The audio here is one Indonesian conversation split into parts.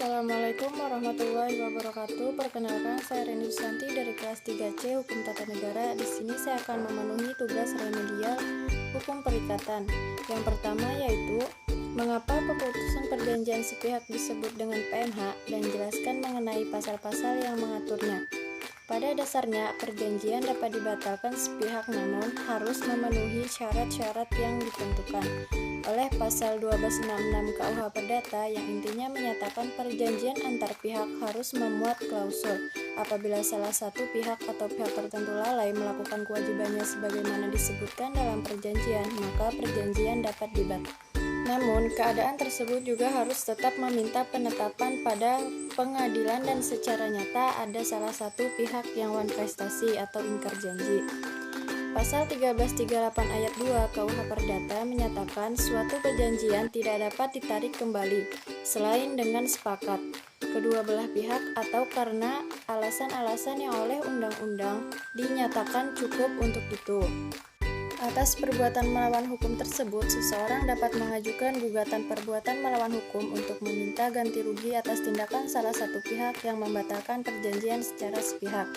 Assalamualaikum warahmatullahi wabarakatuh. Perkenalkan, saya Reni Susanti dari kelas 3C Hukum Tata Negara. Di sini saya akan memenuhi tugas remedial hukum perikatan. Yang pertama yaitu mengapa pemutusan perjanjian sepihak disebut dengan PMH dan jelaskan mengenai pasal-pasal yang mengaturnya. Pada dasarnya, perjanjian dapat dibatalkan sepihak namun harus memenuhi syarat-syarat yang ditentukan oleh pasal 1266 KUH Perdata yang intinya menyatakan perjanjian antar pihak harus memuat klausul. Apabila salah satu pihak atau pihak tertentu lalai melakukan kewajibannya sebagaimana disebutkan dalam perjanjian, maka perjanjian dapat dibatalkan. Namun, keadaan tersebut juga harus tetap meminta penetapan pada pengadilan dan secara nyata ada salah satu pihak yang wan prestasi atau ingkar janji. Pasal 1338 ayat 2 KUH Perdata menyatakan suatu perjanjian tidak dapat ditarik kembali selain dengan sepakat kedua belah pihak atau karena alasan-alasan yang oleh undang-undang dinyatakan cukup untuk itu. Atas perbuatan melawan hukum tersebut, seseorang dapat mengajukan gugatan perbuatan melawan hukum untuk meminta ganti rugi atas tindakan salah satu pihak yang membatalkan perjanjian secara sepihak.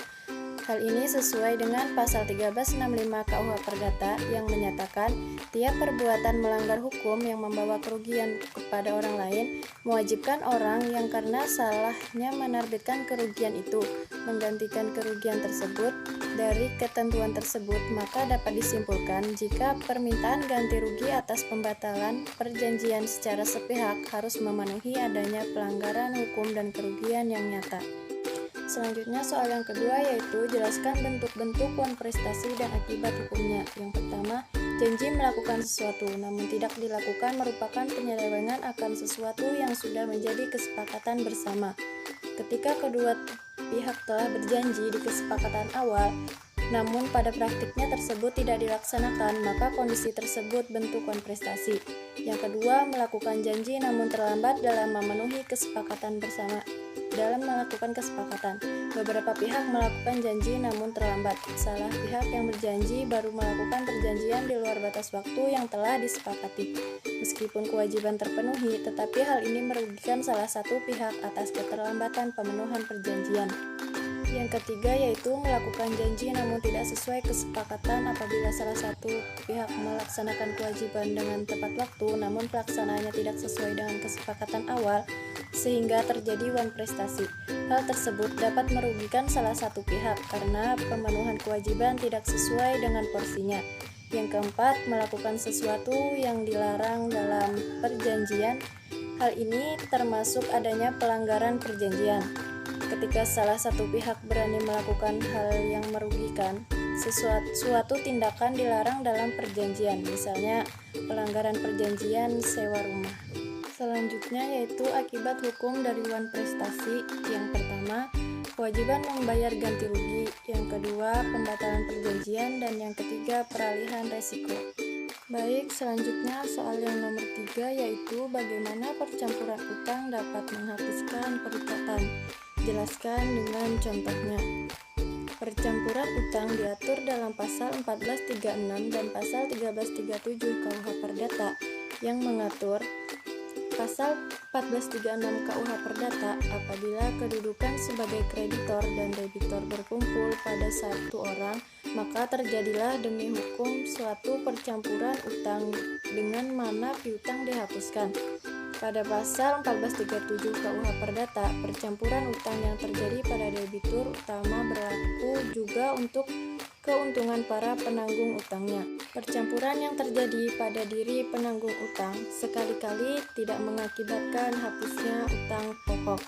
Hal ini sesuai dengan pasal 1365 KUH Perdata yang menyatakan tiap perbuatan melanggar hukum yang membawa kerugian kepada orang lain mewajibkan orang yang karena salahnya menerbitkan kerugian itu menggantikan kerugian tersebut dari ketentuan tersebut, maka dapat disimpulkan jika permintaan ganti rugi atas pembatalan perjanjian secara sepihak harus memenuhi adanya pelanggaran hukum dan kerugian yang nyata. Selanjutnya soal yang kedua yaitu jelaskan bentuk-bentuk wan prestasi dan akibat hukumnya. Yang pertama, janji melakukan sesuatu namun tidak dilakukan merupakan penyelewengan akan sesuatu yang sudah menjadi kesepakatan bersama. Ketika kedua pihak telah berjanji di kesepakatan awal, namun pada praktiknya tersebut tidak dilaksanakan, maka kondisi tersebut bentuk wan prestasi. Yang kedua, melakukan janji namun terlambat dalam memenuhi kesepakatan bersama. Dalam melakukan kesepakatan, beberapa pihak melakukan janji namun terlambat. Salah pihak yang berjanji baru melakukan perjanjian di luar batas waktu yang telah disepakati. Meskipun kewajiban terpenuhi, tetapi hal ini merugikan salah satu pihak atas keterlambatan pemenuhan perjanjian. Yang ketiga yaitu melakukan janji namun tidak sesuai kesepakatan apabila salah satu pihak melaksanakan kewajiban dengan tepat waktu namun pelaksanaannya tidak sesuai dengan kesepakatan awal sehingga terjadi wan prestasi. Hal tersebut dapat merugikan salah satu pihak karena pemenuhan kewajiban tidak sesuai dengan porsinya. Yang keempat, melakukan sesuatu yang dilarang dalam perjanjian. Hal ini termasuk adanya pelanggaran perjanjian. Ketika salah satu pihak berani melakukan hal yang merugikan, suatu tindakan dilarang dalam perjanjian, misalnya pelanggaran perjanjian sewa rumah. Selanjutnya yaitu akibat hukum dari wan prestasi. Yang pertama, kewajiban membayar ganti rugi. Yang kedua, pembatalan perjanjian. Dan yang ketiga, peralihan resiko. Baik, selanjutnya soal yang nomor 3 yaitu bagaimana percampuran utang dapat menghapuskan perikatan. Jelaskan dengan contohnya. Percampuran utang diatur dalam pasal 1436 dan pasal 1337 KUH Perdata yang mengatur pasal 1436 KUH Perdata apabila kedudukan sebagai kreditor dan debitor berkumpul pada satu orang, maka terjadilah demi hukum suatu percampuran utang dengan mana piutang dihapuskan. Pada pasal 1437 KUH Perdata, percampuran utang yang terjadi pada debitur utama berlaku juga untuk keuntungan para penanggung utangnya. Percampuran yang terjadi pada diri penanggung utang sekali-kali tidak mengakibatkan hapusnya utang pokok.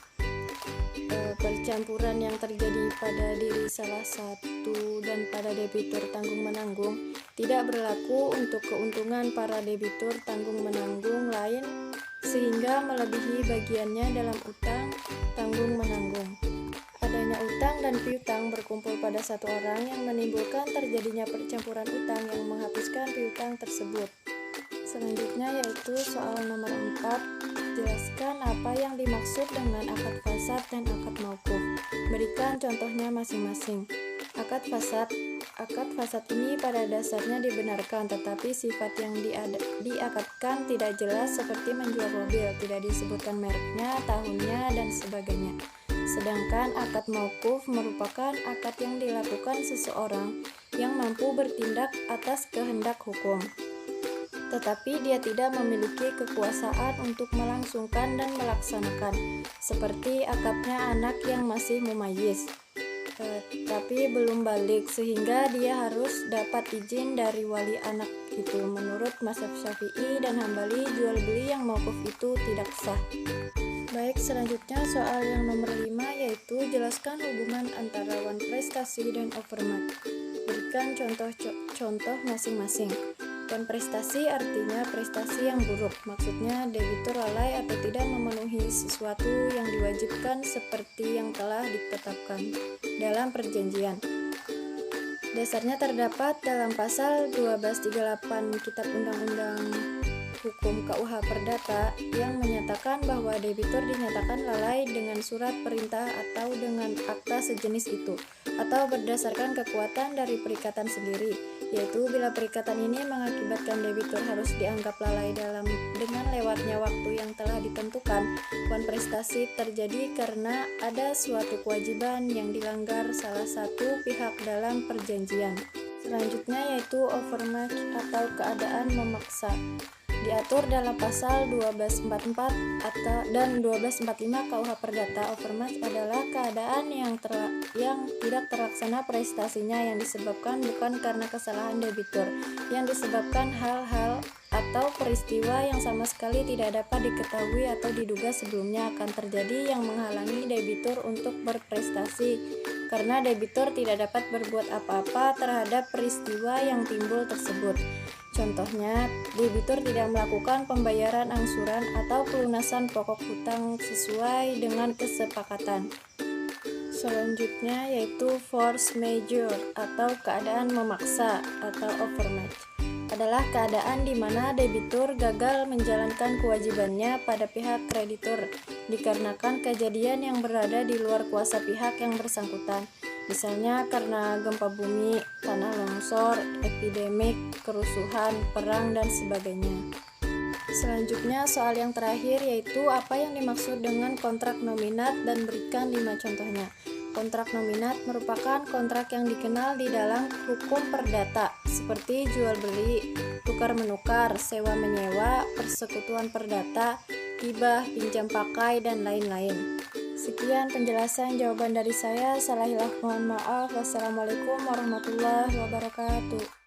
Percampuran yang terjadi pada diri salah satu dan pada debitur tanggung-menanggung tidak berlaku untuk keuntungan para debitur tanggung-menanggung lain sehingga melebihi bagiannya dalam utang tanggung-menanggung. Adanya utang dan piutang berkumpul pada satu orang yang menimbulkan terjadinya percampuran utang yang menghapuskan piutang tersebut. Selanjutnya yaitu soal nomor 4. Jelaskan apa yang dimaksud dengan akad fasad dan akad mauquf. Berikan contohnya masing-masing. Akad fasad Akad fasad ini pada dasarnya dibenarkan, tetapi sifat yang diakadkan tidak jelas seperti menjual mobil, tidak disebutkan mereknya, tahunnya, dan sebagainya. Sedangkan akad mauquf merupakan akad yang dilakukan seseorang yang mampu bertindak atas kehendak hukum, tetapi dia tidak memiliki kekuasaan untuk melangsungkan dan melaksanakan, seperti akadnya anak yang masih mumayyiz tapi belum balik, sehingga dia harus dapat izin dari wali anak itu. Menurut mazhab Syafi'i dan Hambali, jual beli yang mauquf itu tidak sah. Baik, selanjutnya soal yang nomor 5, yaitu jelaskan hubungan antara wan prestasi dan overmatch. Berikan contoh masing-masing. Wan prestasi artinya prestasi yang buruk, maksudnya debitur lalai atau tidak memenuhi sesuatu yang diwajibkan seperti yang telah ditetapkan dalam perjanjian. Dasarnya terdapat dalam pasal 1238 Kitab Undang-Undang Hukum KUH Perdata yang menyatakan bahwa debitur dinyatakan lalai dengan surat perintah atau dengan akta sejenis itu, atau berdasarkan kekuatan dari perikatan sendiri, yaitu bila perikatan ini mengakibatkan debitur harus dianggap lalai dengan lewatnya waktu yang telah ditentukan. Wan prestasi terjadi karena ada suatu kewajiban yang dilanggar salah satu pihak dalam perjanjian. Selanjutnya yaitu overmatch atau keadaan memaksa. Diatur dalam pasal 1244 dan 1245 KUH Perdata. Overmatch adalah keadaan yang tidak terlaksana prestasinya yang disebabkan bukan karena kesalahan debitur, yang disebabkan hal-hal atau peristiwa yang sama sekali tidak dapat diketahui atau diduga sebelumnya akan terjadi yang menghalangi debitur untuk berprestasi, karena debitur tidak dapat berbuat apa-apa terhadap peristiwa yang timbul tersebut. Contohnya, debitur tidak melakukan pembayaran angsuran atau pelunasan pokok hutang sesuai dengan kesepakatan. Selanjutnya yaitu force majeure atau keadaan memaksa atau overmatch. Adalah keadaan di mana debitur gagal menjalankan kewajibannya pada pihak kreditur dikarenakan kejadian yang berada di luar kuasa pihak yang bersangkutan. Misalnya karena gempa bumi, tanah longsor, epidemik, kerusuhan, perang, dan sebagainya. Selanjutnya soal yang terakhir yaitu apa yang dimaksud dengan kontrak nominat dan berikan 5 contohnya. Kontrak nominat merupakan kontrak yang dikenal di dalam hukum perdata seperti jual beli, tukar menukar, sewa menyewa, persekutuan perdata, hibah, pinjam pakai, dan lain-lain. Sekian penjelasan jawaban dari saya. Salah hilaf mohon maaf. Wassalamualaikum warahmatullahi wabarakatuh.